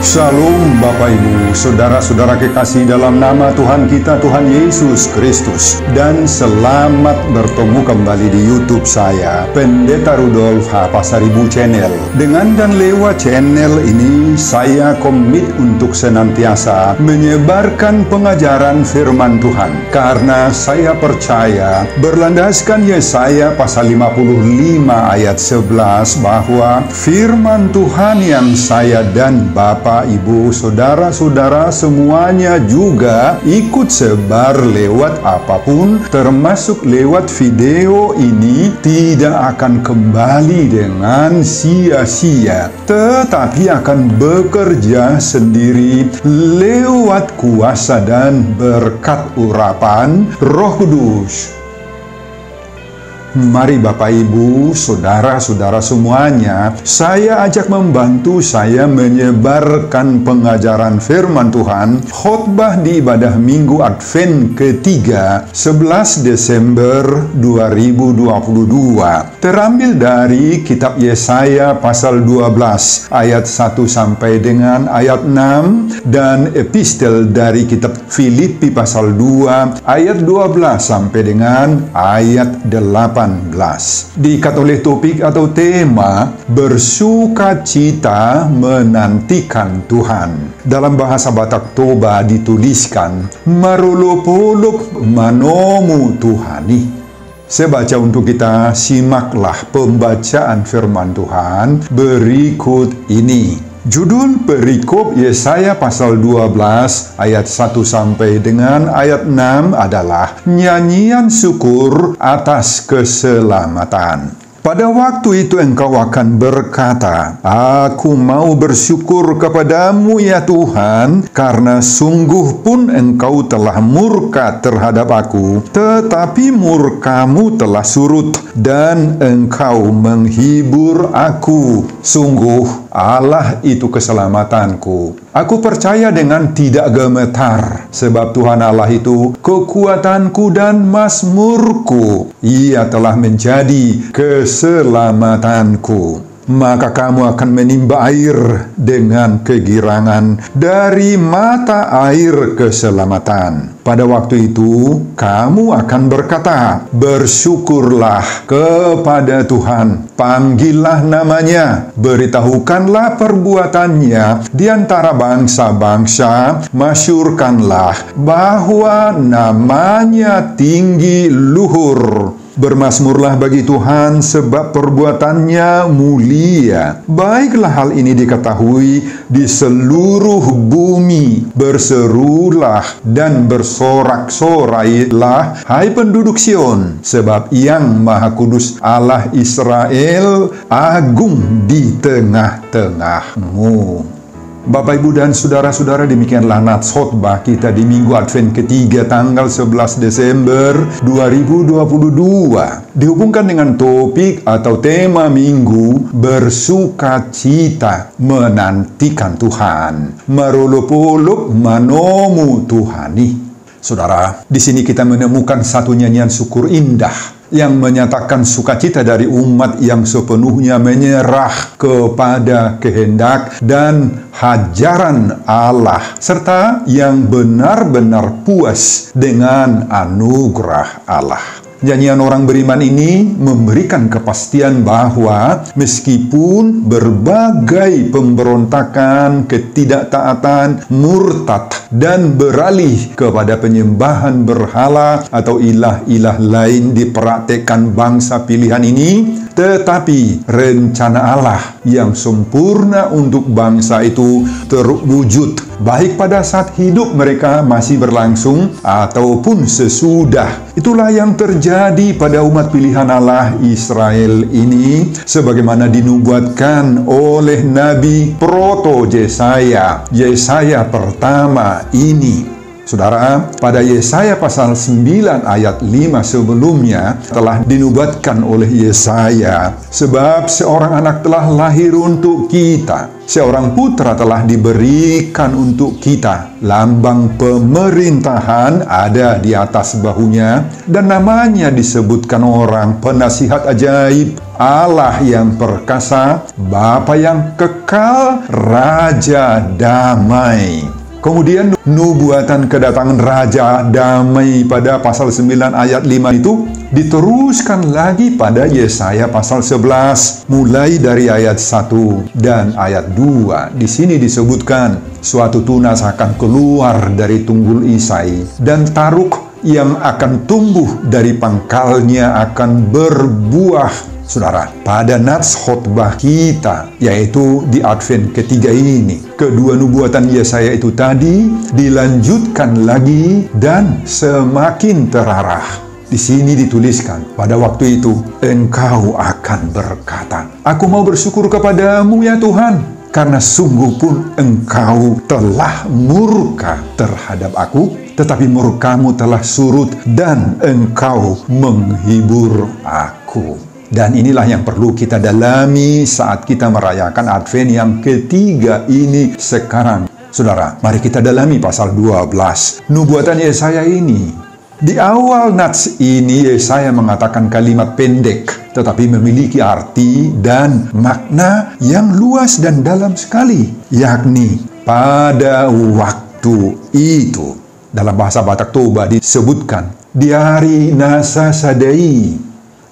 Shalom Bapak Ibu, saudara-saudara kekasih dalam nama Tuhan kita, Tuhan Yesus Kristus. Dan selamat bertemu kembali di YouTube saya, Pendeta Rudolf H. Pasaribu Channel. Dengan dan lewat channel ini, saya komit untuk senantiasa menyebarkan pengajaran firman Tuhan. Karena saya percaya, berlandaskan Yesaya pasal 55 ayat 11, bahwa firman Tuhan yang saya dan Bapak, Ibu, saudara-saudara semuanya juga ikut sebar lewat apapun, termasuk lewat video ini, tidak akan kembali dengan sia-sia, tetapi akan bekerja sendiri lewat kuasa dan berkat urapan Roh Kudus. Mari Bapak Ibu, saudara-saudara semuanya, saya ajak membantu saya menyebarkan pengajaran firman Tuhan, khotbah di ibadah Minggu Advent ketiga, 11 Desember 2022. Terambil dari kitab Yesaya pasal 12 ayat 1 sampai dengan ayat 6 dan epistel dari kitab Filipi pasal 2 ayat 12 sampai dengan ayat 8. Diikat oleh topik atau tema bersukacita menantikan Tuhan. Dalam bahasa Batak Toba dituliskan marolopolop manomu Tuhani. Saya baca untuk kita, simaklah pembacaan firman Tuhan berikut ini. Judul perikop Yesaya pasal 12 ayat 1 sampai dengan ayat 6 adalah nyanyian syukur atas keselamatan. Pada waktu itu engkau akan berkata, aku mau bersyukur kepadamu ya Tuhan, karena sungguh pun engkau telah murka terhadap aku, tetapi murkamu telah surut, dan engkau menghibur aku. Sungguh Allah itu keselamatanku. Aku percaya dengan tidak gemetar, sebab Tuhan Allah itu kekuatanku dan mazmurku. Ia telah menjadi keselamatanku. Maka kamu akan menimba air dengan kegirangan dari mata air keselamatan. Pada waktu itu, kamu akan berkata, bersyukurlah kepada Tuhan, panggillah namanya, beritahukanlah perbuatannya di antara bangsa-bangsa, masyurkanlah bahwa namanya tinggi luhur. Bermasmurlah bagi Tuhan sebab perbuatannya mulia. Baiklah hal ini diketahui di seluruh bumi. Berserulah dan bersorak-sorailah, hai penduduk Sion, sebab Yang Maha Kudus Allah Israel agung di tengah-tengahmu. Bapak, Ibu, dan saudara-saudara, demikianlah nats khotbah kita di Minggu Advent ketiga tanggal 11 Desember 2022. Dihubungkan dengan topik atau tema minggu, bersukacita menantikan Tuhan. Marolopolop manomu Tuhani. Saudara, di sini kita menemukan satu nyanyian syukur indah yang menyatakan sukacita dari umat yang sepenuhnya menyerah kepada kehendak dan hajaran Allah, serta yang benar-benar puas dengan anugerah Allah. Nyanyian orang beriman ini memberikan kepastian bahwa meskipun berbagai pemberontakan, ketidaktaatan, murtad, dan beralih kepada penyembahan berhala atau ilah-ilah lain dipraktekkan bangsa pilihan ini, tetapi rencana Allah yang sempurna untuk bangsa itu terwujud, baik pada saat hidup mereka masih berlangsung ataupun sesudah. Itulah yang terjadi pada umat pilihan Allah Israel ini, sebagaimana dinubuatkan oleh Nabi Proto Yesaya, Yesaya pertama ini. Saudara, pada Yesaya pasal 9 ayat 5 sebelumnya telah dinubuatkan oleh Yesaya, sebab seorang anak telah lahir untuk kita, seorang putra telah diberikan untuk kita, lambang pemerintahan ada di atas bahunya, dan namanya disebutkan orang penasihat ajaib, Allah yang perkasa, Bapa yang kekal, Raja damai. Kemudian nubuatan kedatangan Raja Damai pada pasal 9 ayat 5 itu diteruskan lagi pada Yesaya pasal 11 mulai dari ayat 1 dan ayat 2. Di sini disebutkan suatu tunas akan keluar dari tunggul Isai, dan taruk yang akan tumbuh dari pangkalnya akan berbuah. Saudara, pada nats khotbah kita, yaitu di Advent ketiga ini, kedua nubuatan Yesaya itu tadi dilanjutkan lagi dan semakin terarah. Di sini dituliskan, pada waktu itu engkau akan berkata, aku mau bersyukur kepadamu ya Tuhan, karena sungguh pun engkau telah murka terhadap aku, tetapi murkamu telah surut dan engkau menghibur aku. Dan inilah yang perlu kita dalami saat kita merayakan Advent yang ketiga ini sekarang. Saudara, mari kita dalami pasal 12. Nubuatan Yesaya ini. Di awal nats ini Yesaya mengatakan kalimat pendek, tetapi memiliki arti dan makna yang luas dan dalam sekali. Yakni, pada waktu itu. Dalam bahasa Batak Toba disebutkan, di hari Nasa Sadai.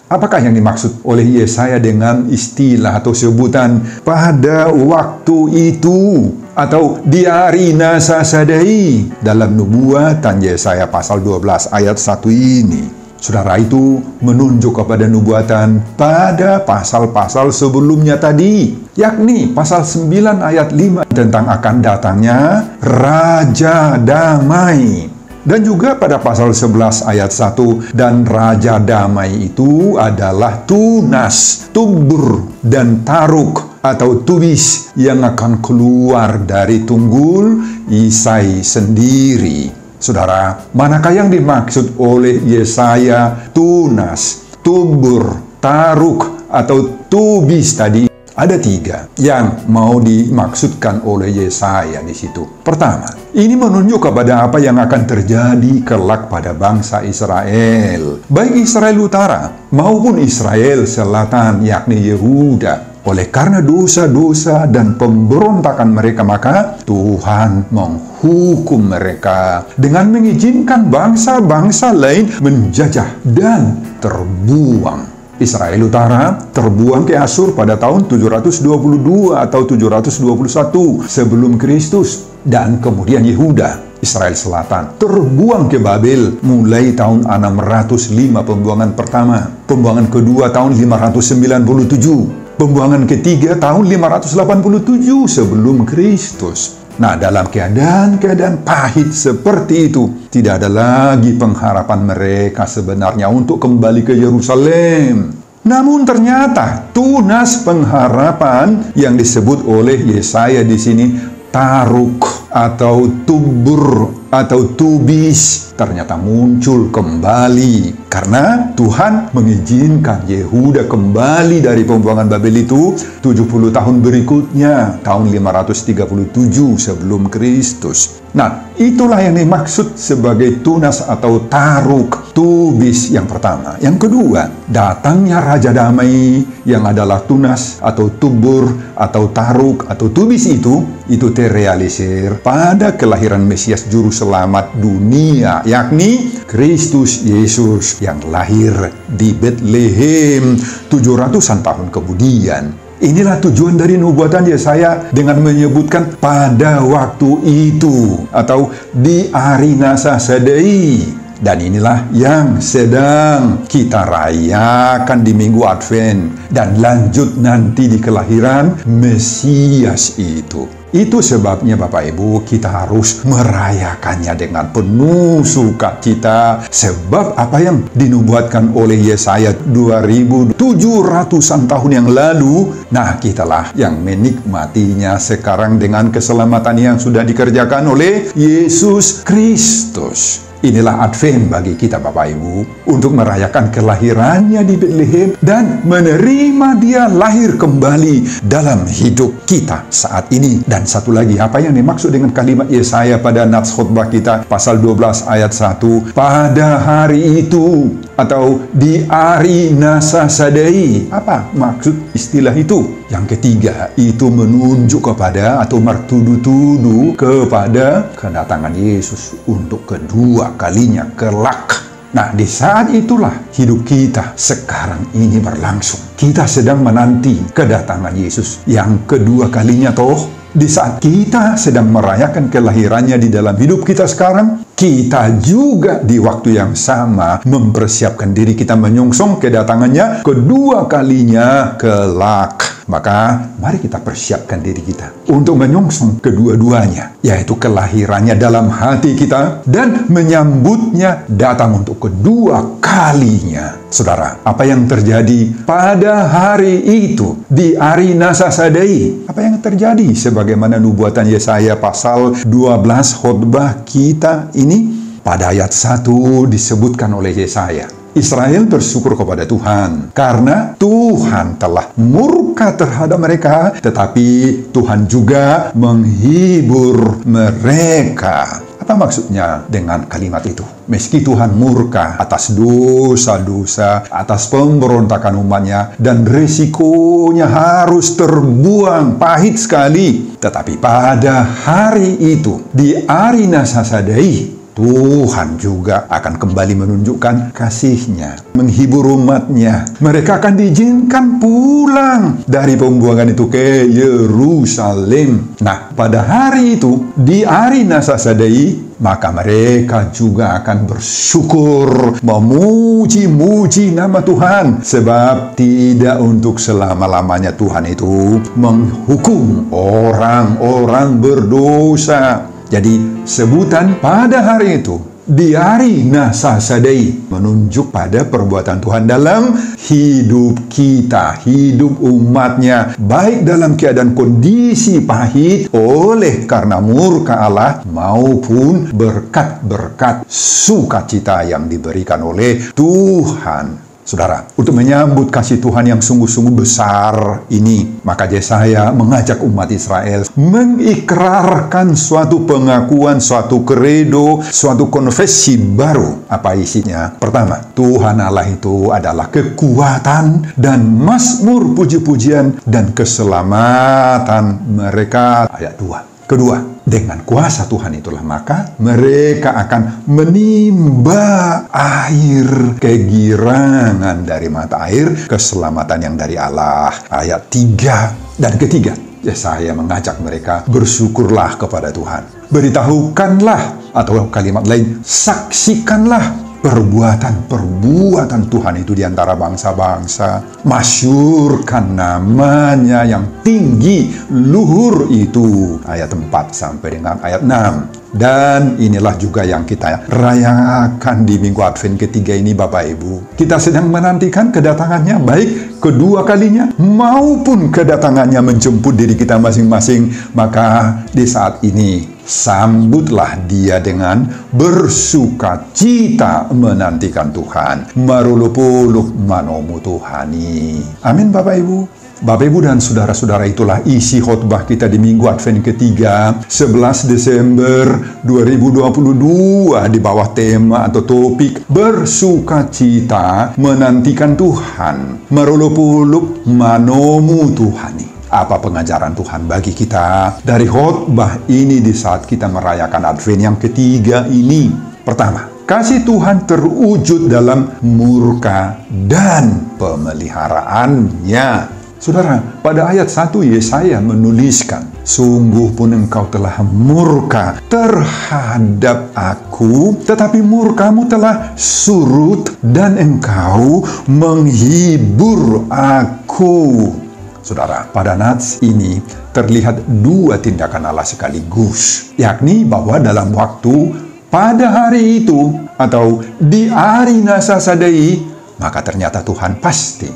Apakah yang dimaksud oleh Yesaya dengan istilah atau sebutan pada waktu itu atau di hari Nasa Sadai dalam nubuatan Yesaya pasal 12 ayat 1 ini? Saudara, itu menunjuk kepada nubuatan pada pasal-pasal sebelumnya tadi, yakni pasal 9 ayat 5 tentang akan datangnya Raja Damai. Dan juga pada pasal 11 ayat 1, dan Raja Damai itu adalah tunas, tubur, dan taruk atau tubis yang akan keluar dari tunggul Isai sendiri. Saudara, manakah yang dimaksud oleh Yesaya tunas, tubur, taruk, atau tubis tadi? Ada 3 yang mau dimaksudkan oleh Yesaya di situ. Pertama, ini menunjuk kepada apa yang akan terjadi kelak pada bangsa Israel, baik Israel Utara maupun Israel Selatan, yakni Yehuda. Oleh karena dosa-dosa dan pemberontakan mereka, maka Tuhan menghukum mereka dengan mengizinkan bangsa-bangsa lain menjajah dan terbuang. Israel Utara terbuang ke Asur pada tahun 722 atau 721 sebelum Kristus. Dan kemudian Yehuda, Israel Selatan, terbuang ke Babel mulai tahun 605 pembuangan pertama. Pembuangan kedua tahun 597. Pembuangan ketiga tahun 587 sebelum Kristus. Nah, dalam keadaan pahit seperti itu, tidak ada lagi pengharapan mereka sebenarnya untuk kembali ke Yerusalem. Namun ternyata tunas pengharapan yang disebut oleh Yesaya di sini, taruk atau tubur atau tubis, ternyata muncul kembali karena Tuhan mengizinkan Yehuda kembali dari pembuangan Babel itu 70 tahun berikutnya, tahun 537 sebelum Kristus. Nah, itulah yang dimaksud sebagai tunas atau taruk, tubis yang pertama. Yang kedua, datangnya Raja Damai yang adalah tunas atau tubur atau taruk atau tubis itu terrealisir pada kelahiran Mesias Juru Selamat dunia, yakni Kristus Yesus yang lahir di Bethlehem 700-an tahun kemudian. Inilah tujuan dari nubuatan Yesaya dengan menyebutkan pada waktu itu atau di hari Nasa Sadai. Dan inilah yang sedang kita rayakan di Minggu Advent dan lanjut nanti di kelahiran Mesias itu. Itu sebabnya Bapak Ibu kita harus merayakannya dengan penuh sukacita. Sebab apa yang dinubuatkan oleh Yesaya 2700-an tahun yang lalu, nah kitalah yang menikmatinya sekarang dengan keselamatan yang sudah dikerjakan oleh Yesus Kristus. Inilah Advent bagi kita Bapak Ibu, untuk merayakan kelahirannya di Bethlehem dan menerima dia lahir kembali dalam hidup kita saat ini. Dan satu lagi, apa yang dimaksud dengan kalimat Yesaya pada nats khotbah kita pasal 12 ayat 1, pada hari itu atau di Ari Nasa Sadai. Apa maksud istilah itu? Yang ketiga, itu menunjuk kepada atau mertudu-tudu kepada kedatangan Yesus untuk kedua kalinya kelak. Nah, di saat itulah hidup kita sekarang ini berlangsung. Kita sedang menanti kedatangan Yesus yang kedua kalinya toh. Di saat kita sedang merayakan kelahirannya di dalam hidup kita sekarang, kita juga di waktu yang sama mempersiapkan diri kita menyongsong kedatangannya kedua kalinya kelak. Maka mari kita persiapkan diri kita untuk menyongsong kedua-duanya, yaitu kelahirannya dalam hati kita dan menyambutnya datang untuk kedua kalinya. Saudara, apa yang terjadi pada hari itu di Ari Nasa Sadai? Apa yang terjadi sebagaimana nubuatan Yesaya pasal 12 khotbah kita ini? Pada ayat 1 disebutkan oleh Yesaya, Israel bersyukur kepada Tuhan karena Tuhan telah murka terhadap mereka, tetapi Tuhan juga menghibur mereka. Apa maksudnya dengan kalimat itu? Meski Tuhan murka atas dosa-dosa, atas pemberontakan umatnya, dan resikonya harus terbuang, pahit sekali. Tetapi pada hari itu, di Ari Nasa Sadai, Tuhan juga akan kembali menunjukkan kasih-Nya, menghibur umat-Nya. Mereka akan diizinkan pulang dari pembuangan itu ke Yerusalem. Nah, pada hari itu, di Ari Nasa Sadai, maka mereka juga akan bersyukur, memuji-muji nama Tuhan. Sebab tidak untuk selama-lamanya Tuhan itu menghukum orang-orang berdosa. Jadi sebutan pada hari itu di Ari Nasa Sadai menunjuk pada perbuatan Tuhan dalam hidup kita, hidup umatnya, baik dalam keadaan kondisi pahit oleh karena murka Allah maupun berkat-berkat sukacita yang diberikan oleh Tuhan. Saudara, untuk menyambut kasih Tuhan yang sungguh-sungguh besar ini, maka Yesaya mengajak umat Israel mengikrarkan suatu pengakuan, suatu kredo, suatu konfesi baru. Apa isinya? Pertama, Tuhan Allah itu adalah kekuatan dan mazmur puji-pujian dan keselamatan mereka. Ayat 2. Kedua, dengan kuasa Tuhan itulah maka mereka akan menimba air kegirangan dari mata air, keselamatan yang dari Allah. Ayat 3. Dan ketiga, Yesaya mengajak mereka bersyukurlah kepada Tuhan. Beritahukanlah, atau kalimat lain, saksikanlah perbuatan Tuhan itu di antara bangsa-bangsa. Masyurkan namanya yang tinggi, luhur itu. Ayat 4 sampai dengan ayat 6. Dan inilah juga yang kita rayakan di Minggu Advent ketiga ini Bapak Ibu. Kita sedang menantikan kedatangannya, baik kedua kalinya maupun kedatangannya menjemput diri kita masing-masing. Maka di saat ini sambutlah dia dengan bersukacita menantikan Tuhan. Marulupuluh manomu Tuhani. Amin Bapak Ibu. Bapak Ibu dan saudara-saudara, itulah isi khotbah kita di Minggu Advent ketiga 11 Desember 2022 di bawah tema atau topik bersukacita menantikan Tuhan. Marulupuluh manomu Tuhani. Apa pengajaran Tuhan bagi kita dari khotbah ini di saat kita merayakan Advent yang ketiga ini? Pertama, kasih Tuhan terwujud dalam murka dan pemeliharaannya. Saudara, pada ayat 1 Yesaya menuliskan, sungguh pun engkau telah murka terhadap aku, tetapi murkamu telah surut dan engkau menghibur aku. Saudara, pada nats ini terlihat dua tindakan Allah sekaligus, yakni bahwa dalam waktu pada hari itu atau di hari Nasasadai, maka ternyata Tuhan pasti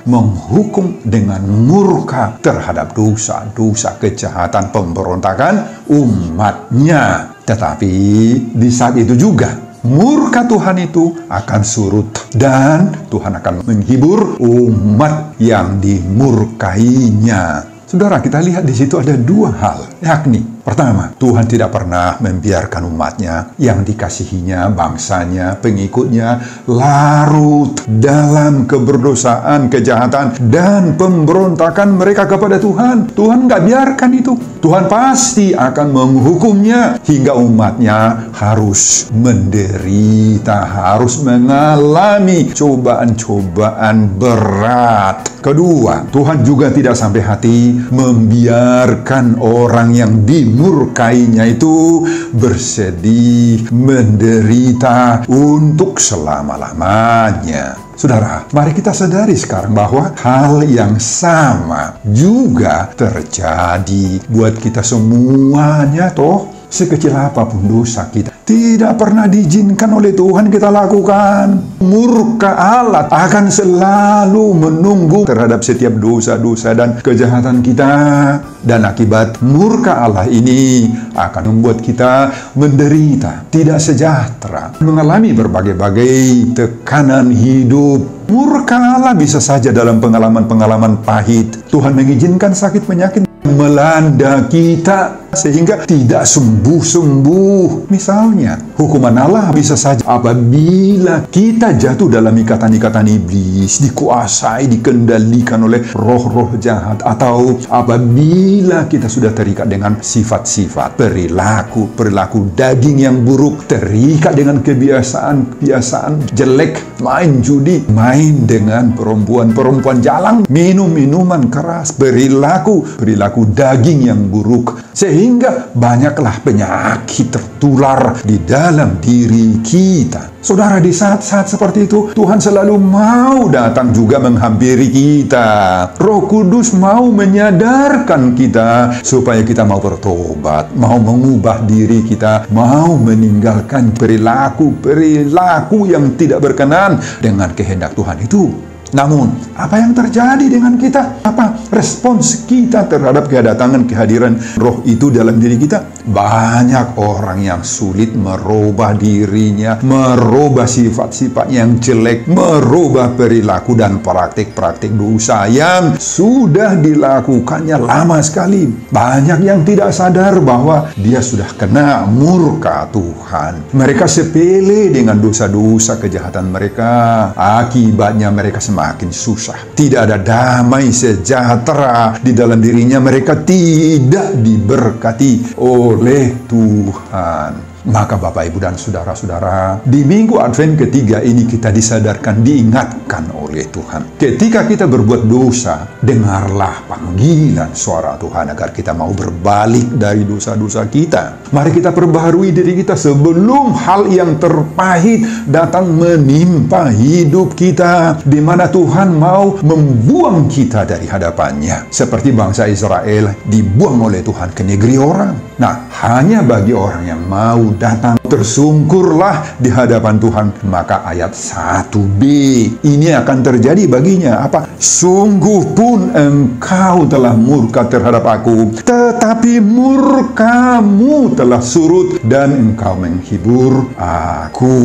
menghukum dengan murka terhadap dosa-dosa kejahatan pemberontakan umatnya. Tetapi di saat itu juga murka Tuhan itu akan surut dan Tuhan akan menghibur umat yang dimurkainya. Saudara, kita lihat di situ ada dua hal, yakni pertama, Tuhan tidak pernah membiarkan umatnya yang dikasihinya, bangsanya, pengikutnya larut dalam keberdosaan, kejahatan, dan pemberontakan mereka kepada Tuhan. Tuhan nggak biarkan itu. Tuhan pasti akan menghukumnya hingga umatnya harus menderita, harus mengalami cobaan-cobaan berat. Kedua, Tuhan juga tidak sampai hati membiarkan orang yang dimurkainya itu bersedih, menderita untuk selama-lamanya. Saudara, mari kita sadari sekarang bahwa hal yang sama juga terjadi buat kita semuanya toh. Sekecil apapun dosa kita, tidak pernah diizinkan oleh Tuhan kita lakukan. Murka Allah akan selalu menunggu terhadap setiap dosa-dosa dan kejahatan kita. Dan akibat murka Allah ini akan membuat kita menderita, tidak sejahtera, mengalami berbagai-bagai tekanan hidup. Murka Allah bisa saja dalam pengalaman-pengalaman pahit. Tuhan mengizinkan sakit penyakit melanda kita sehingga tidak sembuh-sembuh. Misalnya, hukuman Allah bisa saja apabila kita jatuh dalam ikatan-ikatan iblis, dikuasai, dikendalikan oleh roh-roh jahat, atau apabila kita sudah terikat dengan sifat-sifat, perilaku daging yang buruk, terikat dengan kebiasaan jelek, main judi, main dengan perempuan jalang, minum minuman keras, perilaku daging yang buruk, sehingga banyaklah penyakit tertular di dalam diri kita. Saudara, di saat-saat seperti itu Tuhan selalu mau datang juga menghampiri kita. Roh Kudus mau menyadarkan kita supaya kita mau bertobat, mau mengubah diri kita, mau meninggalkan perilaku yang tidak berkenan dengan kehendak Tuhan itu. Namun, apa yang terjadi dengan kita? Apa respons kita terhadap kehadiran roh itu dalam diri kita? Banyak orang yang sulit merubah dirinya, merubah sifat-sifat yang jelek, merubah perilaku dan praktik-praktik dosa yang sudah dilakukannya lama sekali. Banyak yang tidak sadar bahwa dia sudah kena murka Tuhan. Mereka sepele dengan dosa-dosa kejahatan mereka. Akibatnya mereka semakin susah. Tidak ada damai sejahtera di dalam dirinya. Mereka tidak diberkati oleh Tuhan. Maka Bapak, Ibu, dan saudara-saudara, di minggu Advent ketiga ini kita disadarkan, diingatkan oleh Tuhan. Ketika kita berbuat dosa, dengarlah panggilan suara Tuhan agar kita mau berbalik dari dosa-dosa kita. Mari kita perbaharui diri kita sebelum hal yang terpahit datang menimpa hidup kita, di mana Tuhan mau membuang kita dari hadapannya. Seperti bangsa Israel dibuang oleh Tuhan ke negeri orang. Nah, hanya bagi orang yang mau datang tersungkurlah di hadapan Tuhan. Maka ayat 1b ini akan terjadi baginya apa? Sungguh pun engkau telah murka terhadap aku, tetapi murkamu telah surut dan engkau menghibur aku.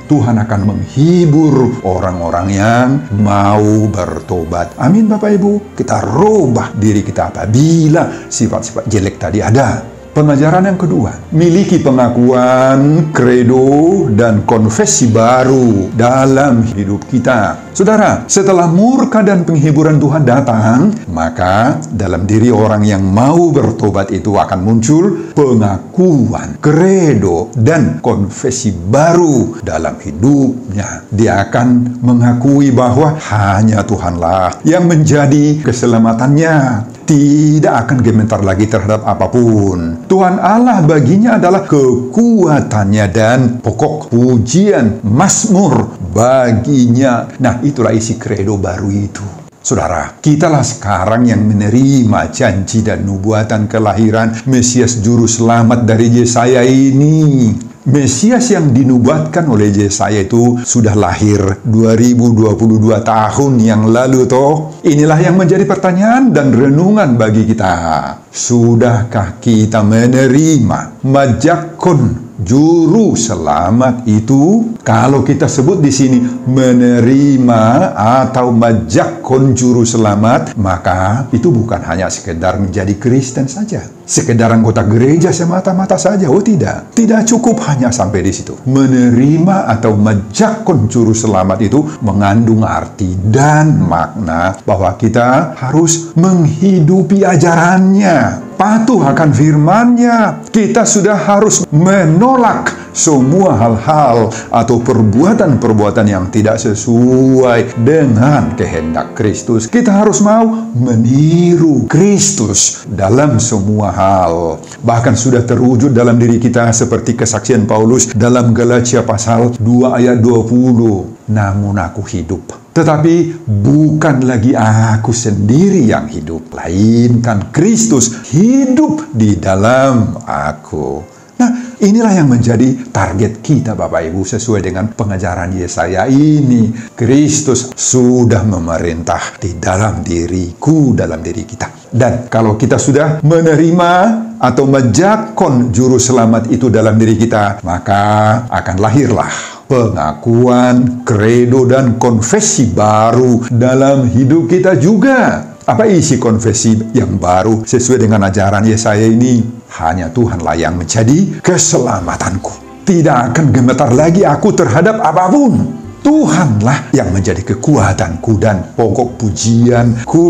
Tuhan akan menghibur orang-orang yang mau bertobat. Amin, Bapak Ibu. Kita rubah diri kita apabila sifat-sifat jelek tadi ada. Pengajaran yang kedua, miliki pengakuan, kredo, dan konfesi baru dalam hidup kita. Saudara, setelah murka dan penghiburan Tuhan datang, maka dalam diri orang yang mau bertobat itu akan muncul pengakuan, kredo, dan konfesi baru dalam hidupnya. Dia akan mengakui bahwa hanya Tuhanlah yang menjadi keselamatannya. Tidak akan gemetar lagi terhadap apapun. Tuhan Allah baginya adalah kekuatannya dan pokok pujian, mazmur baginya. Nah, itulah isi kredo baru itu. Saudara, kitalah sekarang yang menerima janji dan nubuatan kelahiran Mesias Juru Selamat dari Yesaya ini. Mesias yang dinubuatkan oleh Yesaya itu sudah lahir 2022 tahun yang lalu toh. Inilah yang menjadi pertanyaan dan renungan bagi kita. Sudahkah kita menerima majakon Juru Selamat itu? Kalau kita sebut di sini menerima atau majakon Juru Selamat, maka itu bukan hanya sekedar menjadi Kristen saja, sekedar anggota gereja semata-mata saja. Oh tidak, tidak cukup hanya sampai di situ. Menerima atau majakon Juru Selamat itu mengandung arti dan makna bahwa kita harus menghidupi ajarannya, patuh akan firman-Nya. Kita sudah harus menolak semua hal-hal atau perbuatan-perbuatan yang tidak sesuai dengan kehendak Kristus. Kita harus mau meniru Kristus dalam semua hal. Bahkan sudah terwujud dalam diri kita seperti kesaksian Paulus dalam Galatia pasal 2 ayat 20. Namun aku hidup, tetapi bukan lagi aku sendiri yang hidup, melainkan Kristus hidup di dalam aku. Nah, inilah yang menjadi target kita Bapak Ibu sesuai dengan pengajaran Yesaya ini. Kristus sudah memerintah di dalam diriku, dalam diri kita. Dan kalau kita sudah menerima atau majakon Juru Selamat itu dalam diri kita, maka akan lahirlah pengakuan, kredo, dan konfesi baru dalam hidup kita juga. Apa isi konfesi yang baru sesuai dengan ajaran Yesaya ini? Hanya Tuhanlah yang menjadi keselamatanku. Tidak akan gemetar lagi aku terhadap apapun. Tuhanlah yang menjadi kekuatanku dan pokok pujianku.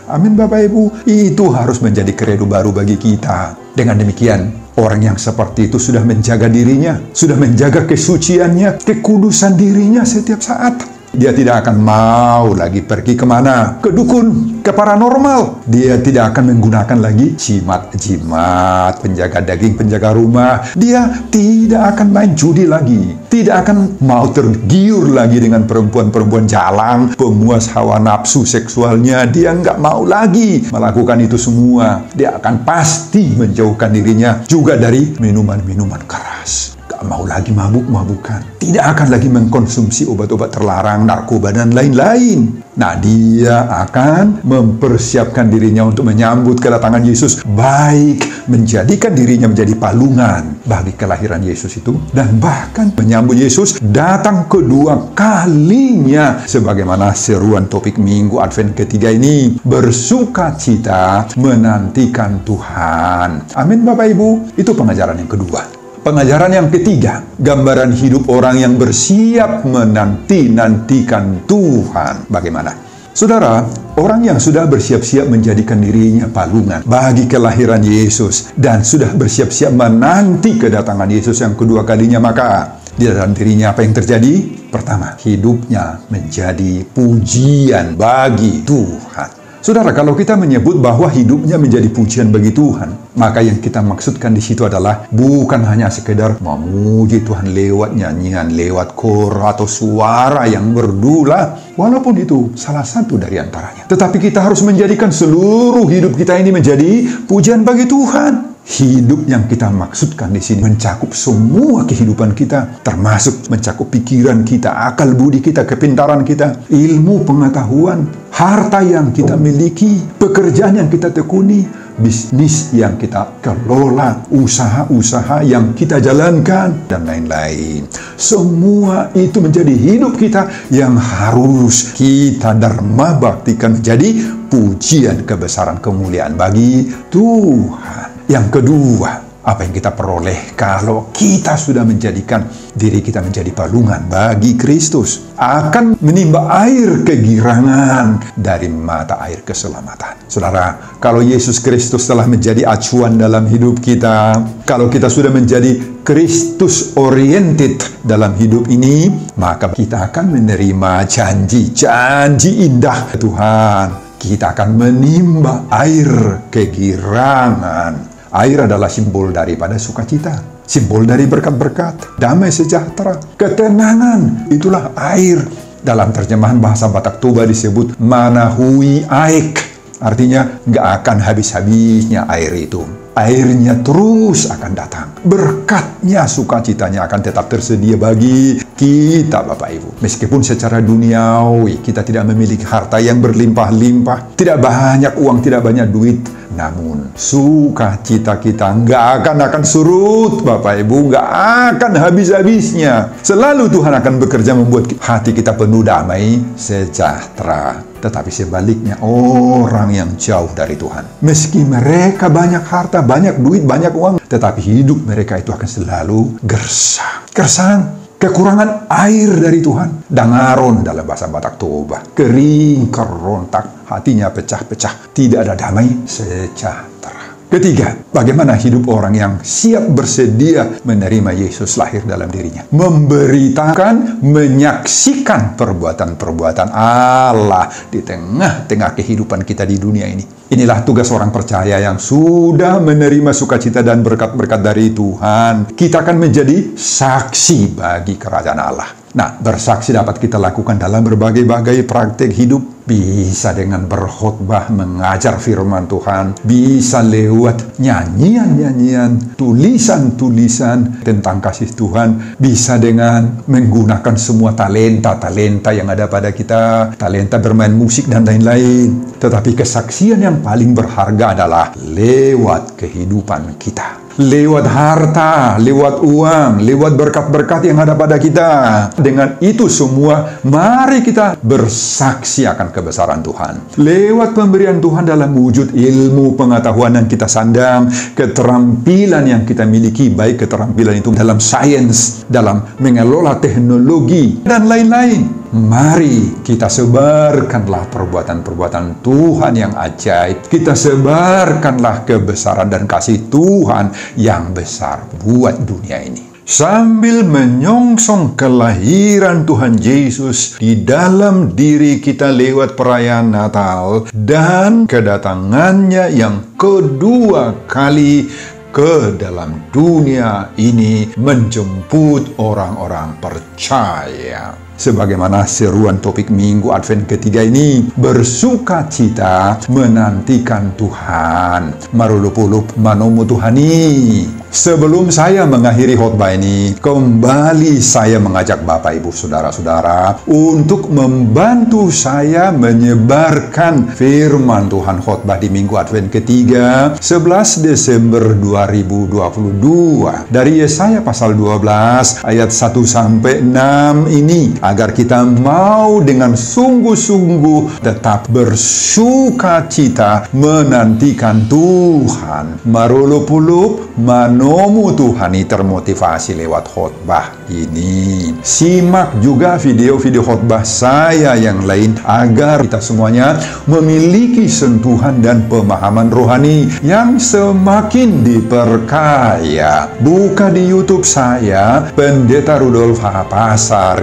Amin Bapak Ibu. Itu harus menjadi kredo baru bagi kita. Dengan demikian, orang yang seperti itu sudah menjaga dirinya, sudah menjaga kesuciannya, kekudusan dirinya setiap saat. Dia tidak akan mau lagi pergi kemana? Ke dukun, ke paranormal. Dia tidak akan menggunakan lagi jimat-jimat, penjaga daging, penjaga rumah. Dia tidak akan main judi lagi. Tidak akan mau tergiur lagi dengan perempuan-perempuan jalang, pemuas hawa nafsu seksualnya. Dia nggak mau lagi melakukan itu semua. Dia akan pasti menjauhkan dirinya juga dari minuman-minuman keras. Mau lagi mabuk-mabukan. Tidak akan lagi mengkonsumsi obat-obat terlarang, narkoba, dan lain-lain. Nah, dia akan mempersiapkan dirinya untuk menyambut kedatangan Yesus, baik menjadikan dirinya menjadi palungan bagi kelahiran Yesus itu, dan bahkan menyambut Yesus datang kedua kalinya, sebagaimana seruan topik Minggu Advent ketiga ini, bersukacita menantikan Tuhan. Amin Bapak Ibu. Itu pengajaran yang kedua. Pengajaran yang ketiga, gambaran hidup orang yang bersiap menanti-nantikan Tuhan. Bagaimana? Saudara, orang yang sudah bersiap-siap menjadikan dirinya palungan bagi kelahiran Yesus dan sudah bersiap-siap menanti kedatangan Yesus yang kedua kalinya, maka di dalam dirinya apa yang terjadi? Pertama, hidupnya menjadi pujian bagi Tuhan. Saudara, kalau kita menyebut bahwa hidupnya menjadi pujian bagi Tuhan, maka yang kita maksudkan di situ adalah bukan hanya sekedar memuji Tuhan lewat nyanyian, lewat kor atau suara yang merdu-lah, walaupun itu salah satu dari antaranya. Tetapi kita harus menjadikan seluruh hidup kita ini menjadi pujian bagi Tuhan. Hidup yang kita maksudkan di sini mencakup semua kehidupan kita, termasuk mencakup pikiran kita, akal budi kita, kepintaran kita, ilmu pengetahuan, harta yang kita miliki, pekerjaan yang kita tekuni, bisnis yang kita kelola, usaha-usaha yang kita jalankan, dan lain-lain. Semua itu menjadi hidup kita yang harus kita dharma baktikan menjadi pujian kebesaran kemuliaan bagi Tuhan. Yang kedua, apa yang kita peroleh kalau kita sudah menjadikan diri kita menjadi palungan bagi Kristus, akan menimba air kegirangan dari mata air keselamatan. Saudara, kalau Yesus Kristus telah menjadi acuan dalam hidup kita, kalau kita sudah menjadi Kristus oriented dalam hidup ini, maka kita akan menerima janji-janji indah Tuhan. Kita akan menimba air kegirangan. Air adalah simbol daripada sukacita, simbol dari berkat-berkat, damai sejahtera, ketenangan. Itulah air. Dalam terjemahan bahasa Batak Toba disebut manahui aek. Artinya nggak akan habis-habisnya air itu. Airnya terus akan datang. Berkatnya, sukacitanya akan tetap tersedia bagi kita, Bapak Ibu. Meskipun secara duniawi kita tidak memiliki harta yang berlimpah-limpah, tidak banyak uang, tidak banyak duit, namun sukacita kita nggak akan surut, Bapak Ibu, nggak akan habis-habisnya. Selalu Tuhan akan bekerja membuat hati kita penuh damai sejahtera. Tetapi sebaliknya, orang yang jauh dari Tuhan, meski mereka banyak harta, banyak duit, banyak uang, tetapi hidup mereka itu akan selalu gersang. Gersang, kekurangan air dari Tuhan. Dangaron dalam bahasa Batak Toba. Kering, kerontak, hatinya pecah-pecah, tidak ada damai sejahtera. Ketiga, bagaimana hidup orang yang siap bersedia menerima Yesus lahir dalam dirinya. Memberitakan, menyaksikan perbuatan-perbuatan Allah di tengah-tengah kehidupan kita di dunia ini. Inilah tugas orang percaya yang sudah menerima sukacita dan berkat-berkat dari Tuhan. Kita akan menjadi saksi bagi kerajaan Allah. Nah, bersaksi dapat kita lakukan dalam berbagai-bagai praktik hidup. Bisa dengan berkhotbah, mengajar firman Tuhan. Bisa lewat nyanyian-nyanyian, tulisan-tulisan tentang kasih Tuhan. Bisa dengan menggunakan semua talenta-talenta yang ada pada kita. Talenta bermain musik dan lain-lain. Tetapi kesaksian yang paling berharga adalah lewat kehidupan kita. Lewat harta, lewat uang, lewat berkat-berkat yang ada pada kita. Dengan itu semua, mari kita bersaksi akan kebesaran Tuhan. Lewat pemberian Tuhan dalam wujud ilmu, pengetahuan yang kita sandang, keterampilan yang kita miliki, baik keterampilan itu dalam sains, dalam mengelola teknologi, dan lain-lain. Mari kita sebarkanlah perbuatan-perbuatan Tuhan yang ajaib. Kita sebarkanlah kebesaran dan kasih Tuhan yang besar buat dunia ini. Sambil menyongsong kelahiran Tuhan Yesus di dalam diri kita lewat perayaan Natal dan kedatangannya yang kedua kali ke dalam dunia ini menjemput orang-orang percaya. Sebagaimana seruan topik Minggu Advent ketiga ini, bersukacita menantikan Tuhan. Marulupulup manomu Tuhani. Sebelum saya mengakhiri khotbah ini, kembali saya mengajak Bapak Ibu Saudara-saudara untuk membantu saya menyebarkan firman Tuhan khotbah di Minggu Advent ketiga 11 Desember 2022 dari Yesaya pasal 12 ayat 1-6 ini, agar kita mau dengan sungguh-sungguh tetap bersukacita menantikan Tuhan. Marulupulup manomu Tuhani termotivasi lewat khotbah ini. Simak juga video-video khotbah saya yang lain agar kita semuanya memiliki sentuhan dan pemahaman rohani yang semakin diperkaya. Buka di YouTube saya, Pendeta Rudolf Hapasa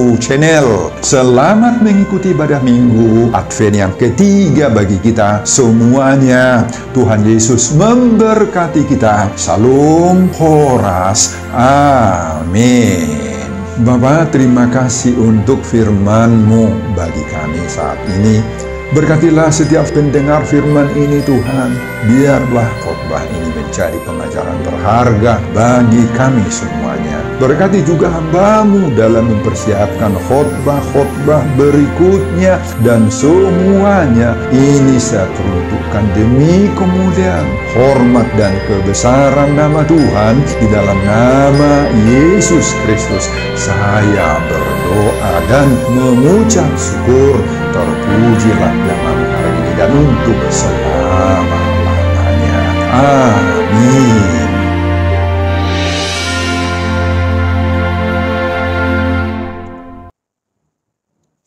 Channel. Selamat mengikuti ibadah Minggu Advent yang ketiga bagi kita semuanya. Tuhan Yesus memberkati kita. Salam Horas. Amin. Bapa, terima kasih untuk firman-Mu bagi kami saat ini. Berkatilah setiap pendengar firman ini Tuhan. Biarlah khotbah ini menjadi pengajaran berharga bagi kami semuanya. Berkati juga hamba-Mu dalam mempersiapkan khotbah-khotbah berikutnya. Dan semuanya ini saya peruntukkan demi kemuliaan, hormat dan kebesaran nama Tuhan. Di dalam nama Yesus Kristus saya berdoa dan mengucap syukur. Terpujilah nama hari ini dan untuk selama-lamanya. Amin.